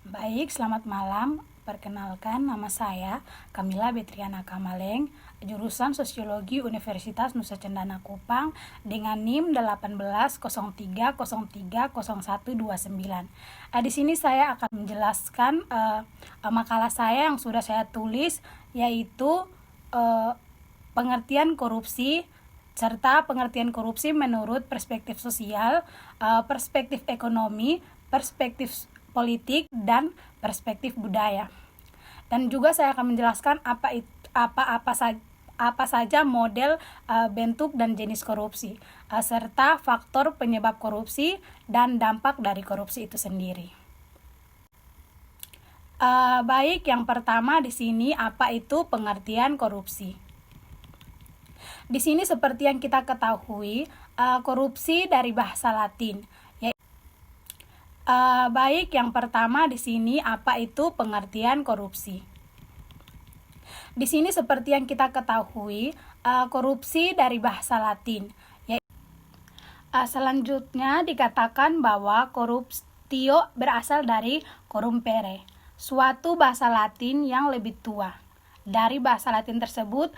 Baik, selamat malam. Perkenalkan, nama saya Kamila Betriana Kamaleng, jurusan Sosiologi Universitas Nusa Cendana Kupang dengan NIM 1803030129. Di sini saya akan menjelaskan makalah saya yang sudah saya tulis, yaitu pengertian korupsi serta pengertian korupsi menurut perspektif sosial, perspektif ekonomi, perspektif politik, dan perspektif budaya. Dan juga saya akan menjelaskan apa saja model, bentuk dan jenis korupsi, serta faktor penyebab korupsi dan dampak dari korupsi itu sendiri. Baik, yang pertama di sini apa itu pengertian korupsi? Di sini seperti yang kita ketahui, korupsi dari bahasa Latin. Baik, yang pertama di sini apa itu pengertian korupsi? Di sini seperti yang kita ketahui, korupsi dari bahasa Latin. Selanjutnya dikatakan bahwa corruptio berasal dari corrumpere, suatu bahasa Latin yang lebih tua. Dari bahasa Latin tersebut,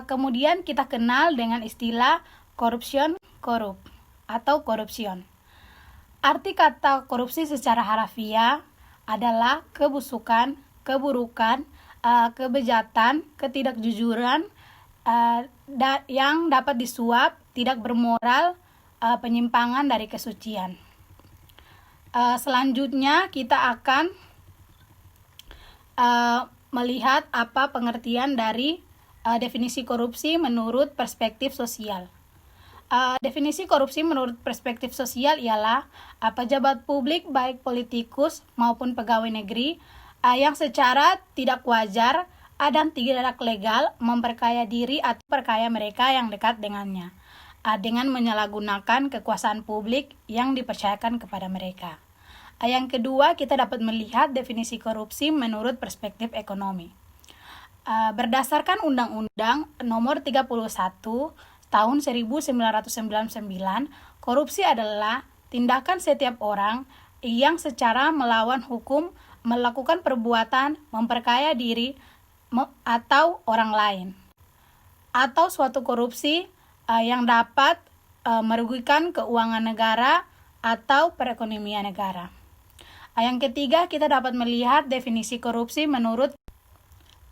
kemudian kita kenal dengan istilah corruption, korup, atau corruption. Arti kata korupsi secara harafiah adalah kebusukan, keburukan, kebejatan, ketidakjujuran yang dapat disuap, tidak bermoral, penyimpangan dari kesucian. Selanjutnya kita akan melihat apa pengertian dari definisi korupsi menurut perspektif sosial. Definisi korupsi menurut perspektif sosial ialah pejabat publik baik politikus maupun pegawai negeri yang secara tidak wajar dan tidak legal memperkaya diri atau perkaya mereka yang dekat dengannya dengan menyalahgunakan kekuasaan publik yang dipercayakan kepada mereka. Yang kedua, kita dapat melihat definisi korupsi menurut perspektif ekonomi. Berdasarkan Undang-Undang Nomor 31 Tahun 1999, korupsi adalah tindakan setiap orang yang secara melawan hukum melakukan perbuatan memperkaya diri atau orang lain, atau suatu korupsi yang dapat merugikan keuangan negara atau perekonomian negara. Yang ketiga, kita dapat melihat definisi korupsi menurut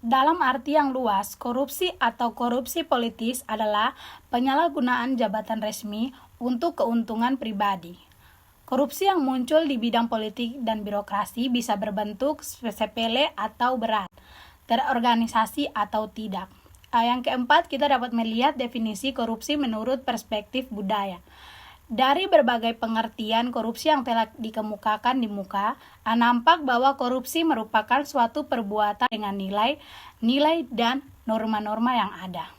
dalam arti yang luas. Korupsi atau korupsi politis adalah penyalahgunaan jabatan resmi untuk keuntungan pribadi. Korupsi yang muncul di bidang politik dan birokrasi bisa berbentuk sepele atau berat, terorganisasi atau tidak. Yang keempat, kita dapat melihat definisi korupsi menurut perspektif budaya. Dari berbagai pengertian korupsi yang telah dikemukakan di muka, nampak bahwa korupsi merupakan suatu perbuatan dengan nilai dan norma-norma yang ada.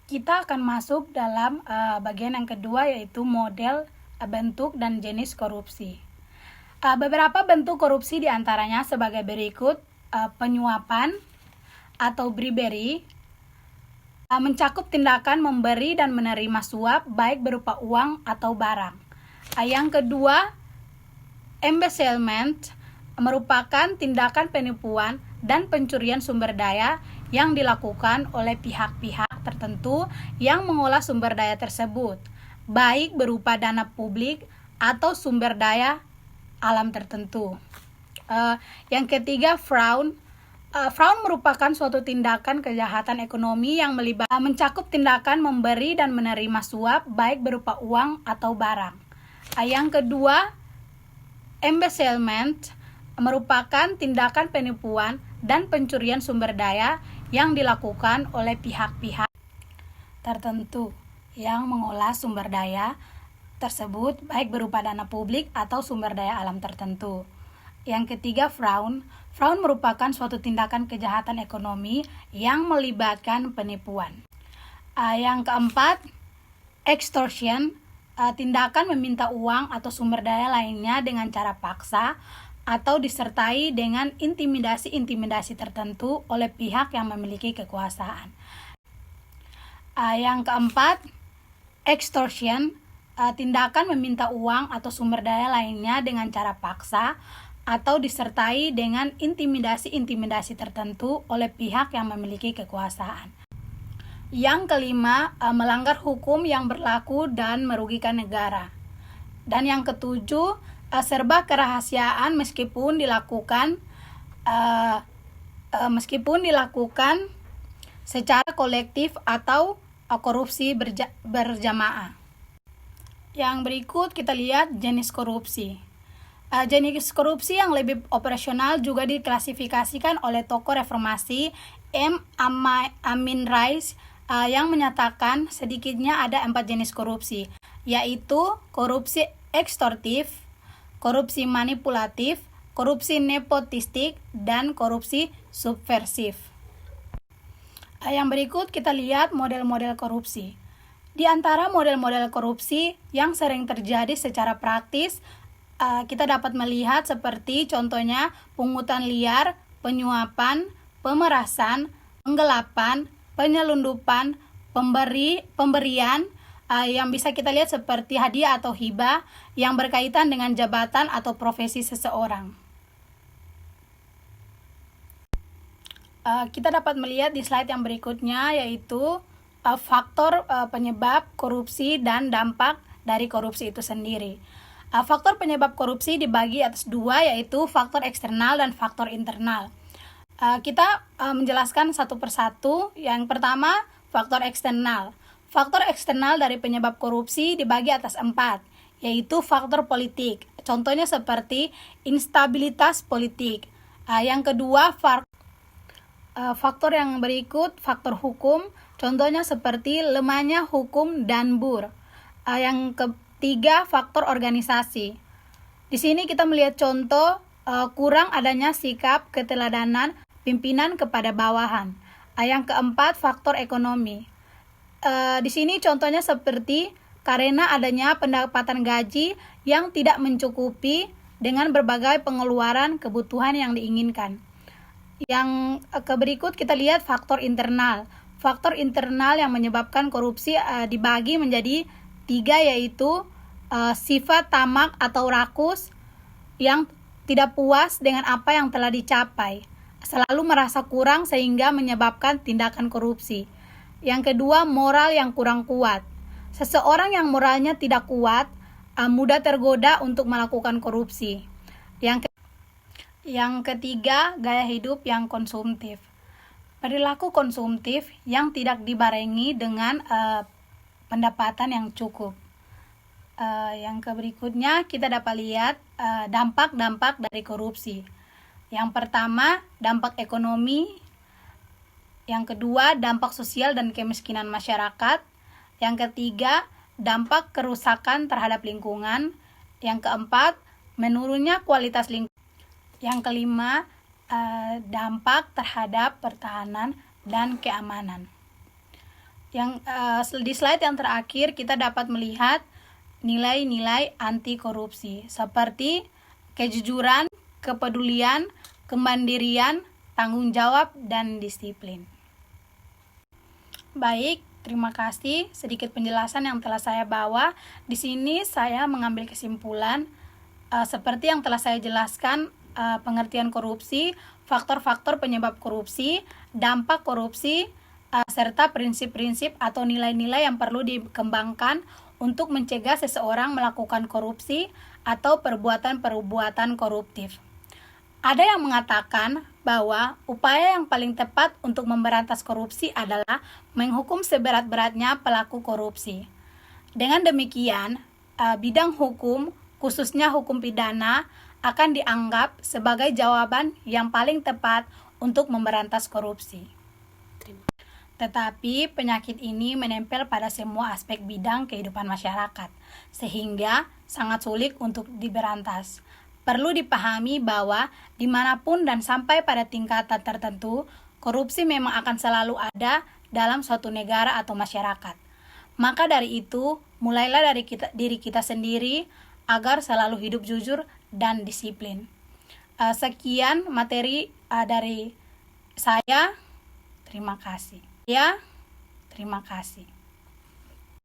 Kita akan masuk dalam bagian yang kedua, yaitu model, bentuk, dan jenis korupsi. Beberapa bentuk korupsi diantaranya sebagai berikut: penyuapan atau bribery, mencakup tindakan memberi dan menerima suap baik berupa uang atau barang. Yang kedua, embezzlement merupakan tindakan penipuan dan pencurian sumber daya yang dilakukan oleh pihak-pihak tertentu yang mengolah sumber daya tersebut, baik berupa dana publik atau sumber daya alam tertentu. Yang ketiga, fraud. Fraud merupakan suatu tindakan kejahatan ekonomi yang mencakup tindakan memberi dan menerima suap baik berupa uang atau barang. Yang kedua, embezzlement merupakan tindakan penipuan dan pencurian sumber daya yang dilakukan oleh pihak-pihak tertentu yang mengolah sumber daya tersebut baik berupa dana publik atau sumber daya alam tertentu. Yang ketiga, fraud. Fraud merupakan suatu tindakan kejahatan ekonomi yang melibatkan penipuan. Yang keempat, extortion, tindakan meminta uang atau sumber daya lainnya dengan cara paksa atau disertai dengan intimidasi tertentu oleh pihak yang memiliki kekuasaan. Yang keempat, extortion, tindakan meminta uang atau sumber daya lainnya dengan cara paksa atau disertai dengan intimidasi-intimidasi tertentu oleh pihak yang memiliki kekuasaan. Yang kelima, melanggar hukum yang berlaku dan merugikan negara. Dan yang ketujuh, serba kerahasiaan meskipun dilakukan secara kolektif atau korupsi berjamaah. Yang berikut kita lihat jenis korupsi. Jenis korupsi yang lebih operasional juga diklasifikasikan oleh tokoh reformasi M. Amin Rais yang menyatakan sedikitnya ada 4 jenis korupsi, yaitu korupsi ekstorsif, korupsi manipulatif, korupsi nepotistik, dan korupsi subversif. Yang berikut kita lihat model-model korupsi. Di antara model-model korupsi yang sering terjadi secara praktis, kita dapat melihat seperti contohnya pungutan liar, penyuapan, pemerasan, penggelapan, penyelundupan, pemberian yang bisa kita lihat seperti hadiah atau hibah yang berkaitan dengan jabatan atau profesi seseorang. Kita dapat melihat di slide yang berikutnya, yaitu faktor penyebab korupsi dan dampak dari korupsi itu sendiri. Faktor penyebab korupsi dibagi atas 2, yaitu faktor eksternal dan faktor internal. Kita menjelaskan satu persatu. Yang pertama, faktor eksternal. Faktor eksternal dari penyebab korupsi dibagi atas 4, yaitu faktor politik. Contohnya seperti instabilitas politik. Yang kedua, faktor yang berikut, faktor hukum. Contohnya seperti lemahnya hukum dan BUR. Yang ketiga, faktor organisasi. Di sini kita melihat contoh kurang adanya sikap keteladanan pimpinan kepada bawahan. Yang keempat, faktor ekonomi. Di sini contohnya seperti karena adanya pendapatan gaji yang tidak mencukupi dengan berbagai pengeluaran kebutuhan yang diinginkan. Yang berikut kita lihat faktor internal. Faktor internal yang menyebabkan korupsi dibagi menjadi 3, yaitu sifat tamak atau rakus yang tidak puas dengan apa yang telah dicapai, selalu merasa kurang sehingga menyebabkan tindakan korupsi. Yang kedua, moral yang kurang kuat. Seseorang yang moralnya tidak kuat mudah tergoda untuk melakukan korupsi. Yang ketiga, gaya hidup yang konsumtif. Perilaku konsumtif yang tidak dibarengi dengan pendapatan yang cukup. Yang berikutnya kita dapat lihat dampak-dampak dari korupsi. Yang pertama, dampak ekonomi. Yang kedua, dampak sosial dan kemiskinan masyarakat. Yang ketiga, dampak kerusakan terhadap lingkungan. Yang keempat, menurunnya kualitas lingkungan. Yang kelima, dampak terhadap pertahanan dan keamanan. Di slide yang terakhir kita dapat melihat nilai-nilai anti korupsi seperti kejujuran, kepedulian, kemandirian, tanggung jawab, dan disiplin. Baik, terima kasih. Sedikit penjelasan yang telah saya bawa. Di sini saya mengambil kesimpulan seperti yang telah saya jelaskan, pengertian korupsi, faktor-faktor penyebab korupsi, dampak korupsi, serta prinsip-prinsip atau nilai-nilai yang perlu dikembangkan untuk mencegah seseorang melakukan korupsi atau perbuatan-perbuatan koruptif. Ada yang mengatakan bahwa upaya yang paling tepat untuk memberantas korupsi adalah menghukum seberat-beratnya pelaku korupsi. Dengan demikian, bidang hukum, khususnya hukum pidana, akan dianggap sebagai jawaban yang paling tepat untuk memberantas korupsi. Tetapi penyakit ini menempel pada semua aspek bidang kehidupan masyarakat, sehingga sangat sulit untuk diberantas. Perlu dipahami bahwa dimanapun dan sampai pada tingkatan tertentu, korupsi memang akan selalu ada dalam suatu negara atau masyarakat. Maka dari itu, mulailah dari diri kita sendiri agar selalu hidup jujur dan disiplin. Sekian materi dari saya. Terima kasih. Terima kasih.